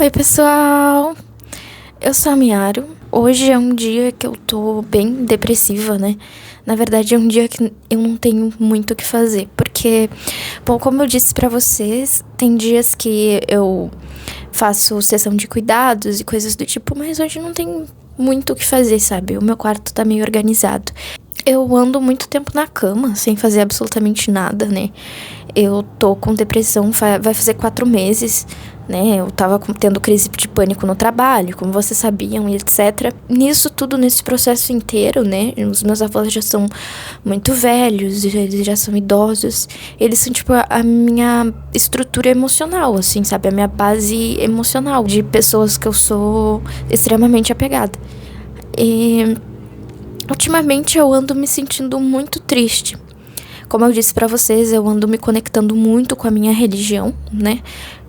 Oi, pessoal! Eu sou a Miaro. Hoje é um dia que eu tô bem depressiva, né? Na verdade, é um dia que eu não tenho muito o que fazer. Porque, bom, como eu disse pra vocês, tem dias que eu faço sessão de cuidados e coisas do tipo, mas hoje não tem muito o que fazer, sabe? O meu quarto tá meio organizado. Eu ando muito tempo na cama, sem fazer absolutamente nada, né? Eu tô com depressão, vai fazer 4 meses, né? Eu tava tendo crise de pânico no trabalho, como vocês sabiam, e etc. Nisso tudo, nesse processo inteiro, né? Os meus avós já são muito velhos, eles já são idosos. Eles são, tipo, a minha estrutura emocional, assim, sabe? A minha base emocional de pessoas que eu sou extremamente apegada. E ultimamente eu ando me sentindo muito triste. Como eu disse pra vocês, eu ando me conectando muito com a minha religião, né?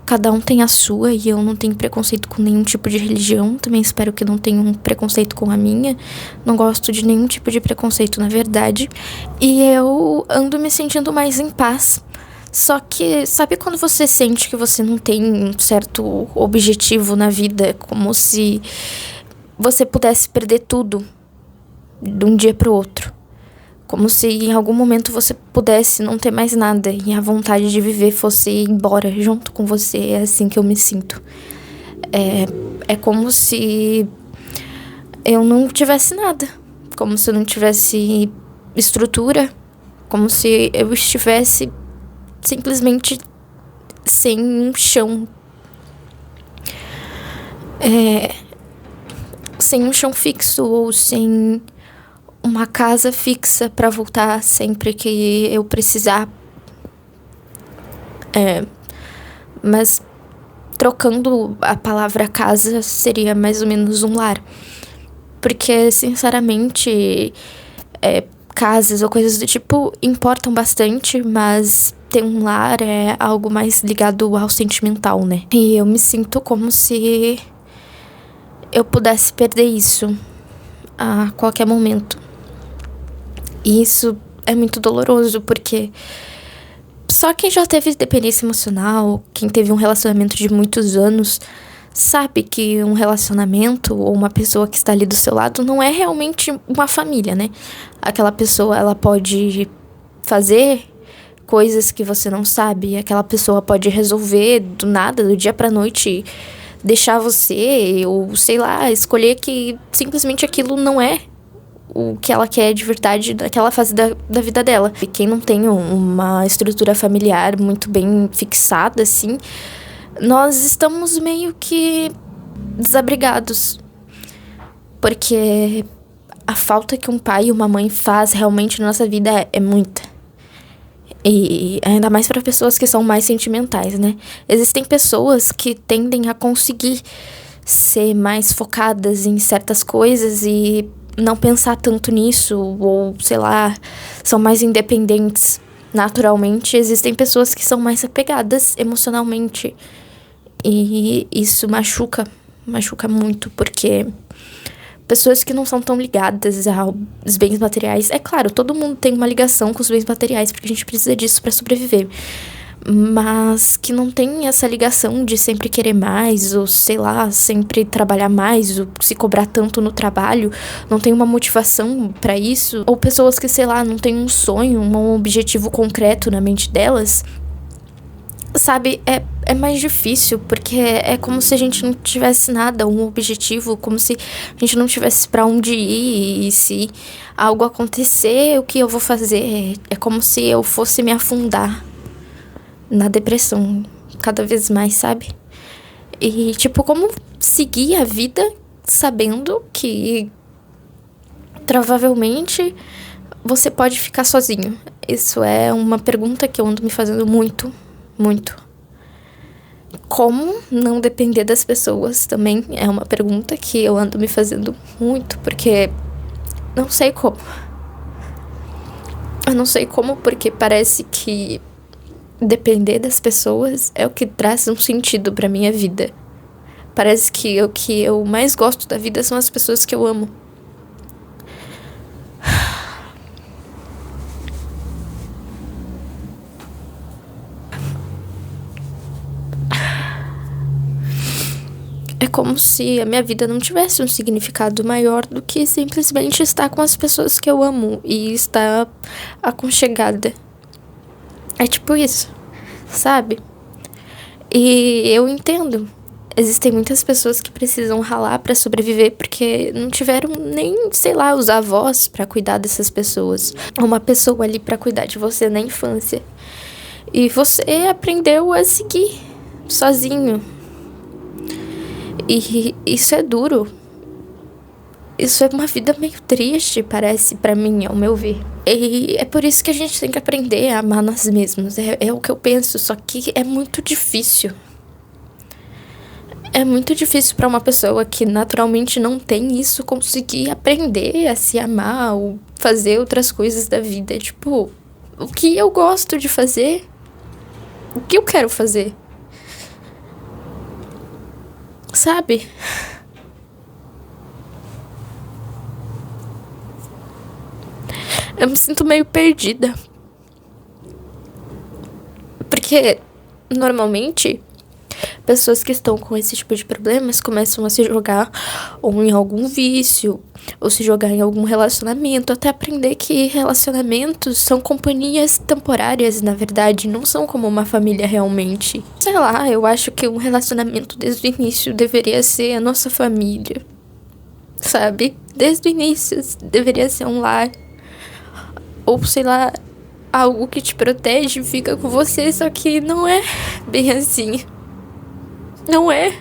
Cada um tem a sua e eu não tenho preconceito com nenhum tipo de religião. Também espero que não tenham preconceito com a minha. Não gosto de nenhum tipo de preconceito, na verdade. E eu ando me sentindo mais em paz. Só que, sabe quando você sente que você não tem um certo objetivo na vida? Como se você pudesse perder tudo de um dia pro outro. Como se em algum momento você pudesse não ter mais nada e a vontade de viver fosse ir embora junto com você. É assim que eu me sinto. É como se eu não tivesse nada. Como se eu não tivesse estrutura. Como se eu estivesse simplesmente sem um chão. Sem um chão fixo ou sem uma casa fixa pra voltar sempre que eu precisar. Mas trocando a palavra casa seria mais ou menos um lar. Porque, sinceramente, casas ou coisas do tipo importam bastante, mas ter um lar é algo mais ligado ao sentimental, né? E eu me sinto como se eu pudesse perder isso a qualquer momento. E isso é muito doloroso, porque só quem já teve dependência emocional, quem teve um relacionamento de muitos anos, sabe que um relacionamento ou uma pessoa que está ali do seu lado não é realmente uma família, né? Aquela pessoa, ela pode fazer coisas que você não sabe, aquela pessoa pode resolver do nada, do dia pra noite, deixar você, ou sei lá, escolher que simplesmente aquilo não é o que ela quer de verdade naquela fase da vida dela. E quem não tem uma estrutura familiar muito bem fixada, assim, nós estamos meio que desabrigados. Porque a falta que um pai e uma mãe faz realmente na nossa vida é muita. E ainda mais para pessoas que são mais sentimentais, né? Existem pessoas que tendem a conseguir ser mais focadas em certas coisas e não pensar tanto nisso, ou sei lá, são mais independentes naturalmente. Existem pessoas que são mais apegadas emocionalmente, e isso machuca muito, porque pessoas que não são tão ligadas aos bens materiais, é claro, todo mundo tem uma ligação com os bens materiais, porque a gente precisa disso para sobreviver, mas que não tem essa ligação de sempre querer mais, ou sei lá, sempre trabalhar mais, ou se cobrar tanto no trabalho, não tem uma motivação pra isso, ou pessoas que, sei lá, não tem um sonho, um objetivo concreto na mente delas, sabe, é mais difícil, porque é como se a gente não tivesse nada, um objetivo, como se a gente não tivesse pra onde ir, e se algo acontecer, o que eu vou fazer? É como se eu fosse me afundar na depressão cada vez mais, sabe? E, tipo, como seguir a vida sabendo que provavelmente você pode ficar sozinho? Isso é uma pergunta que eu ando me fazendo muito, muito. Como não depender das pessoas também é uma pergunta que eu ando me fazendo muito, porque não sei como. Eu não sei como, porque parece que depender das pessoas é o que traz um sentido pra minha vida. Parece que o que eu mais gosto da vida são as pessoas que eu amo. É como se a minha vida não tivesse um significado maior do que simplesmente estar com as pessoas que eu amo e estar aconchegada. É tipo isso, sabe? E eu entendo. Existem muitas pessoas que precisam ralar pra sobreviver porque não tiveram nem, sei lá, os avós pra cuidar dessas pessoas. Uma pessoa ali pra cuidar de você na infância. E você aprendeu a seguir sozinho. E isso é duro. Isso é uma vida meio triste, parece, pra mim, ao meu ver. E é por isso que a gente tem que aprender a amar nós mesmos. É o que eu penso, só que é muito difícil. É muito difícil pra uma pessoa que naturalmente não tem isso conseguir aprender a se amar ou fazer outras coisas da vida. Tipo, o que eu gosto de fazer? O que eu quero fazer? Sabe? Eu me sinto meio perdida. Porque, normalmente, pessoas que estão com esse tipo de problemas começam a se jogar ou em algum vício, ou se jogar em algum relacionamento, até aprender que relacionamentos são companhias temporárias, na verdade, não são como uma família realmente. Sei lá, eu acho que um relacionamento desde o início deveria ser a nossa família, sabe? Desde o início deveria ser um lar, ou sei lá, algo que te protege e fica com você, só que não é bem assim. Não é.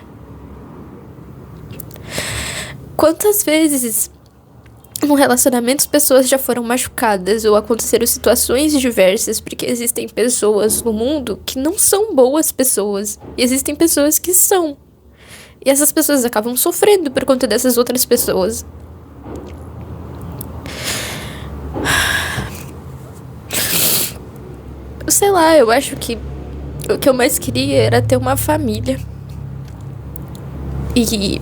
Quantas vezes no relacionamento as pessoas já foram machucadas ou aconteceram situações diversas, porque existem pessoas no mundo que não são boas pessoas e existem pessoas que são. E essas pessoas acabam sofrendo por conta dessas outras pessoas. Sei lá, eu acho que o que eu mais queria era ter uma família. E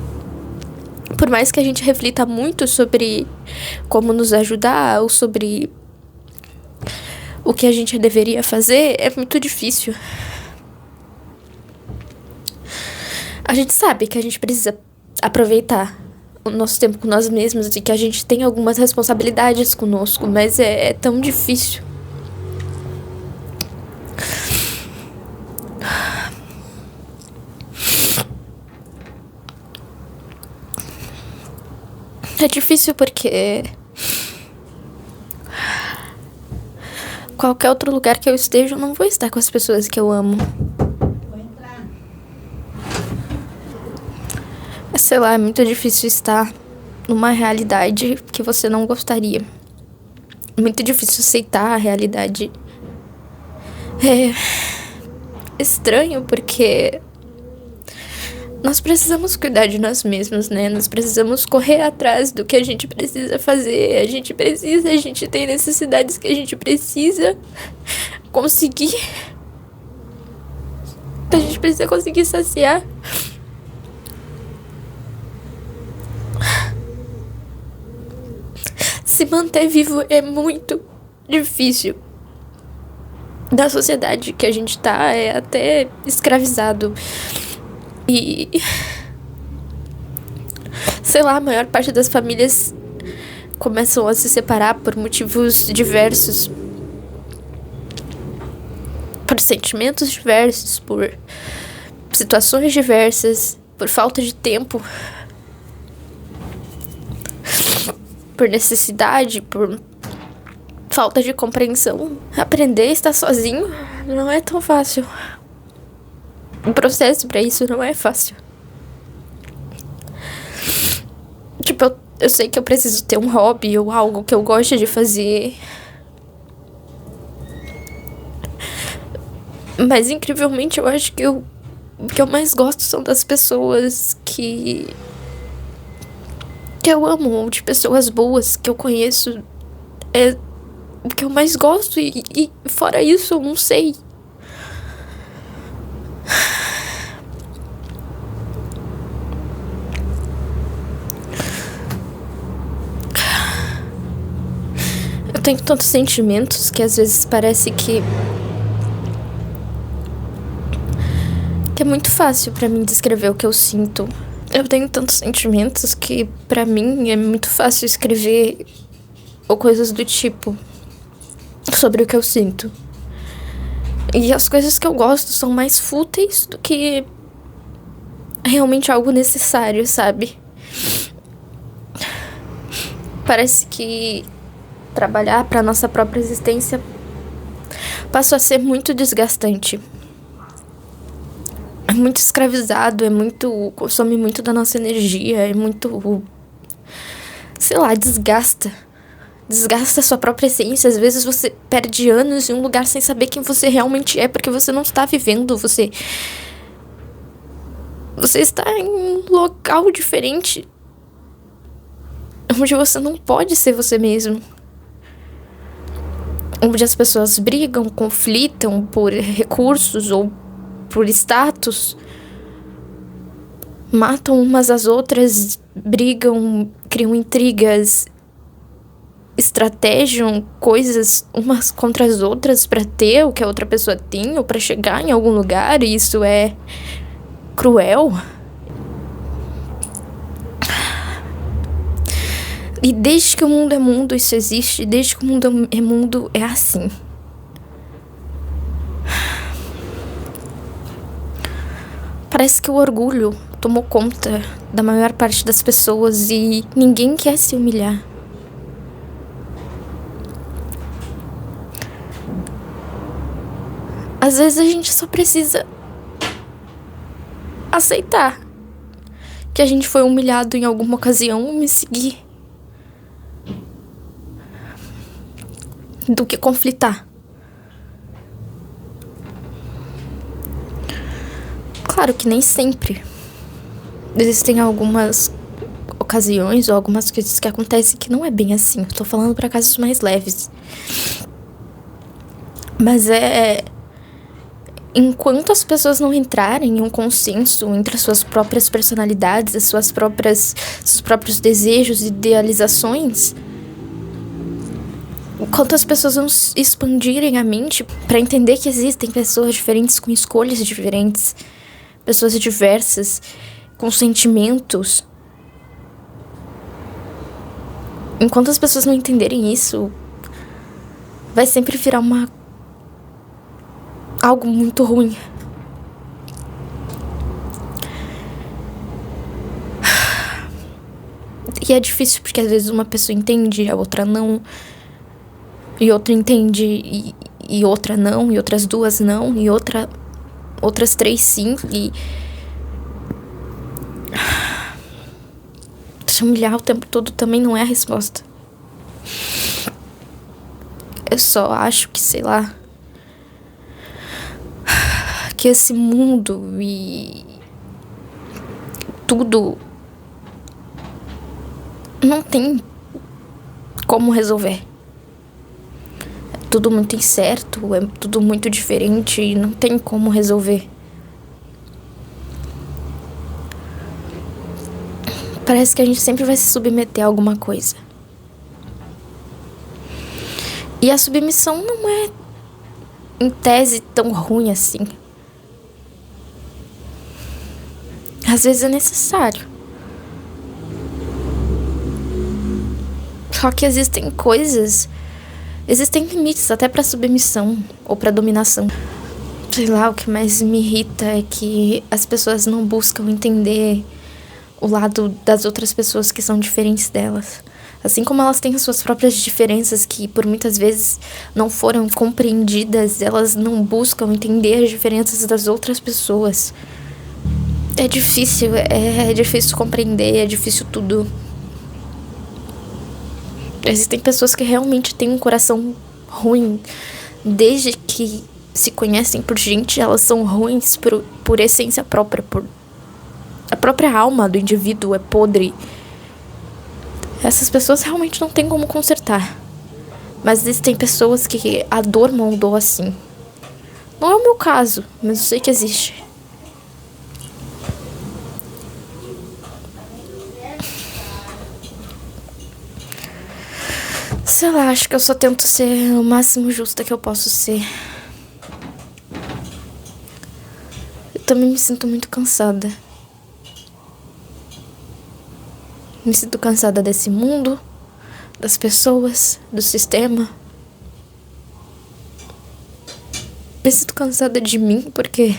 por mais que a gente reflita muito sobre como nos ajudar ou sobre o que a gente deveria fazer, é muito difícil. A gente sabe que a gente precisa aproveitar o nosso tempo com nós mesmos e que a gente tem algumas responsabilidades conosco, mas é tão difícil. É difícil porque qualquer outro lugar que eu esteja, eu não vou estar com as pessoas que eu amo. Sei lá, é muito difícil estar numa realidade que você não gostaria. É muito difícil aceitar a realidade. É estranho porque nós precisamos cuidar de nós mesmos, né? Nós precisamos correr atrás do que a gente precisa fazer. A gente tem necessidades que a gente precisa conseguir. A gente precisa conseguir saciar. Se manter vivo é muito difícil. Da sociedade que a gente tá, é até escravizado. E sei lá, a maior parte das famílias começam a se separar por motivos diversos, por sentimentos diversos, por situações diversas, por falta de tempo, por necessidade, por falta de compreensão. Aprender a estar sozinho não é tão fácil. O processo pra isso não é fácil. Tipo, eu sei que eu preciso ter um hobby ou algo que eu goste de fazer. Mas, incrivelmente, eu acho que o que eu mais gosto são das pessoas que eu amo, ou de pessoas boas que eu conheço. É o que eu mais gosto e fora isso, eu não sei. Eu tenho tantos sentimentos que às vezes parece que é muito fácil pra mim descrever o que eu sinto. Eu tenho tantos sentimentos que, pra mim, é muito fácil escrever ou coisas do tipo sobre o que eu sinto. E as coisas que eu gosto são mais fúteis do que realmente algo necessário, sabe? Parece que trabalhar pra nossa própria existência passou a ser muito desgastante. É muito escravizado, consome muito da nossa energia, é muito, sei lá, desgasta. Desgasta a sua própria essência. Às vezes você perde anos em um lugar sem saber quem você realmente é, porque você não está vivendo, você está em um local diferente, onde você não pode ser você mesmo. Onde as pessoas brigam, conflitam por recursos ou por status, matam umas às outras, brigam, criam intrigas, estrategam coisas umas contra as outras pra ter o que a outra pessoa tem ou pra chegar em algum lugar, e isso é cruel. E desde que o mundo é mundo, isso existe. Desde que o mundo é mundo, é assim. Parece que o orgulho tomou conta da maior parte das pessoas e ninguém quer se humilhar. Às vezes a gente só precisa aceitar que a gente foi humilhado em alguma ocasião e seguir, do que conflitar. Claro que nem sempre. Existem algumas ocasiões ou algumas coisas que acontecem que não é bem assim. Eu tô falando pra casos mais leves. Mas enquanto as pessoas não entrarem em um consenso entre as suas próprias personalidades, seus próprios desejos e idealizações, enquanto as pessoas não expandirem a mente pra entender que existem pessoas diferentes com escolhas diferentes, pessoas diversas, com sentimentos. Enquanto as pessoas não entenderem isso, vai sempre virar algo muito ruim. E é difícil porque às vezes uma pessoa entende, a outra não. E outra entende e outra não, e outras duas não, e outras três sim, e se humilhar o tempo todo também não é a resposta. Eu só acho que, sei lá, que esse mundo e tudo não tem como resolver. É tudo muito incerto, é tudo muito diferente e não tem como resolver. Parece que a gente sempre vai se submeter a alguma coisa. E a submissão não é, em tese, tão ruim assim. Às vezes é necessário. Só que existem limites até pra submissão ou pra dominação. Sei lá, o que mais me irrita é que as pessoas não buscam entender o lado das outras pessoas que são diferentes delas. Assim como elas têm as suas próprias diferenças que por muitas vezes não foram compreendidas, elas não buscam entender as diferenças das outras pessoas. É difícil compreender, é difícil tudo. Existem pessoas que realmente têm um coração ruim. Desde que se conhecem por gente, elas são ruins por essência própria. A própria alma do indivíduo é podre. Essas pessoas realmente não tem como consertar. Mas existem pessoas que a dor moldou assim. Não é o meu caso, mas eu sei que existe. Sei lá, acho que eu só tento ser o máximo justa que eu posso ser. Eu também me sinto muito cansada. Me sinto cansada desse mundo, das pessoas, do sistema. Me sinto cansada de mim porque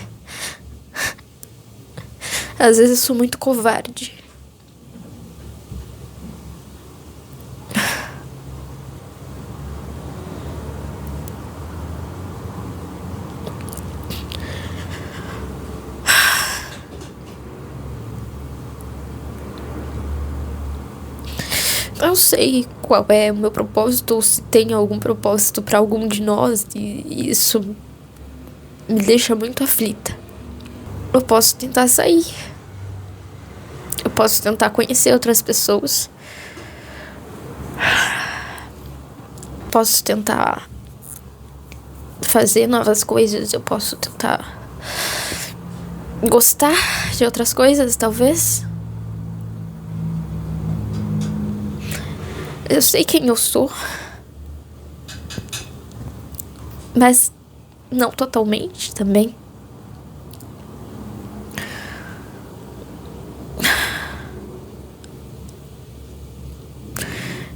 às vezes eu sou muito covarde. Não sei qual é o meu propósito ou se tem algum propósito para algum de nós, e isso me deixa muito aflita. Eu posso tentar sair. Eu posso tentar conhecer outras pessoas. Posso tentar fazer novas coisas. Eu posso tentar gostar de outras coisas, talvez. Eu sei quem eu sou, mas não totalmente também.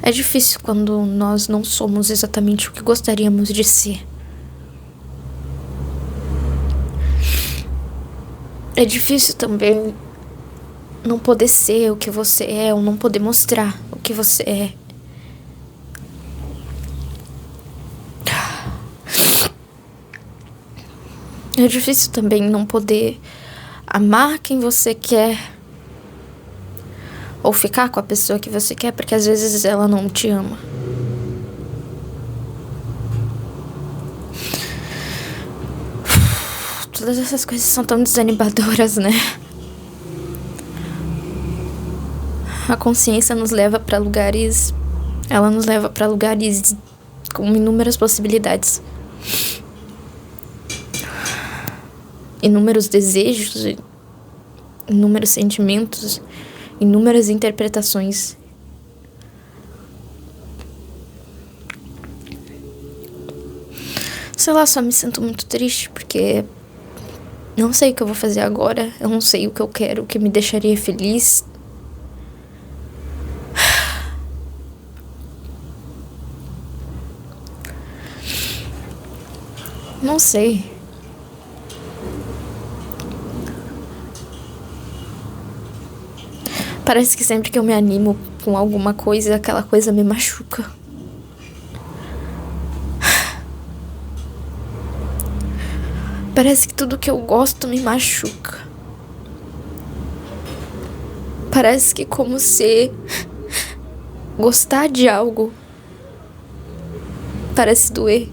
É difícil quando nós não somos exatamente o que gostaríamos de ser. É difícil também não poder ser o que você é, ou não poder mostrar o que você é. É difícil também não poder amar quem você quer, ou ficar com a pessoa que você quer, porque às vezes ela não te ama. Todas essas coisas são tão desanimadoras, né? A consciência nos leva pra lugares... Ela nos leva pra lugares com inúmeras possibilidades. Inúmeros desejos, inúmeros sentimentos, inúmeras interpretações. Sei lá, só me sinto muito triste porque não sei o que eu vou fazer agora. Eu não sei o que eu quero, o que me deixaria feliz. Não sei. Parece que sempre que eu me animo com alguma coisa, aquela coisa me machuca. Parece que tudo que eu gosto me machuca. Parece que como se gostar de algo parece doer.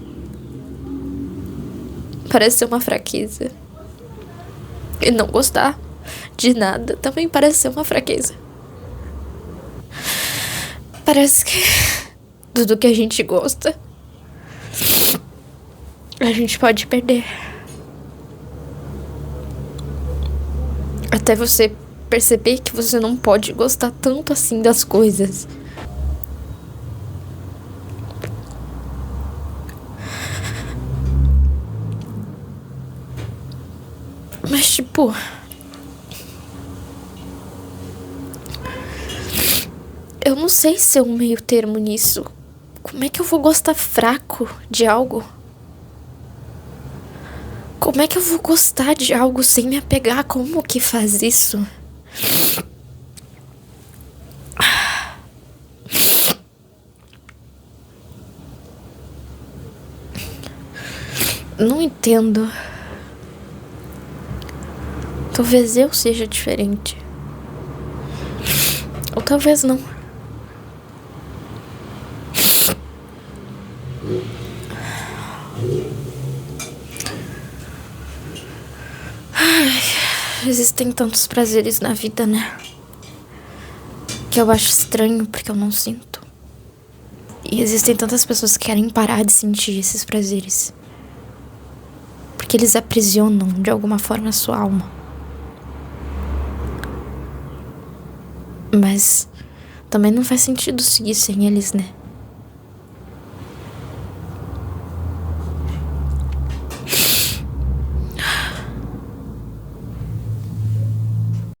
Parece ser uma fraqueza. E não gostar de nada também parece ser uma fraqueza. Parece que tudo que a gente gosta, a gente pode perder. Até você perceber que você não pode gostar tanto assim das coisas. Mas tipo... eu não sei se é um meio termo nisso. Como é que eu vou gostar fraco de algo? Como é que eu vou gostar de algo sem me apegar? Como que faz isso? Não entendo. Talvez eu seja diferente. Ou talvez não. Existem tantos prazeres na vida, né? Que eu acho estranho porque eu não sinto. E existem tantas pessoas que querem parar de sentir esses prazeres. Porque eles aprisionam de alguma forma a sua alma. Mas também não faz sentido seguir sem eles, né?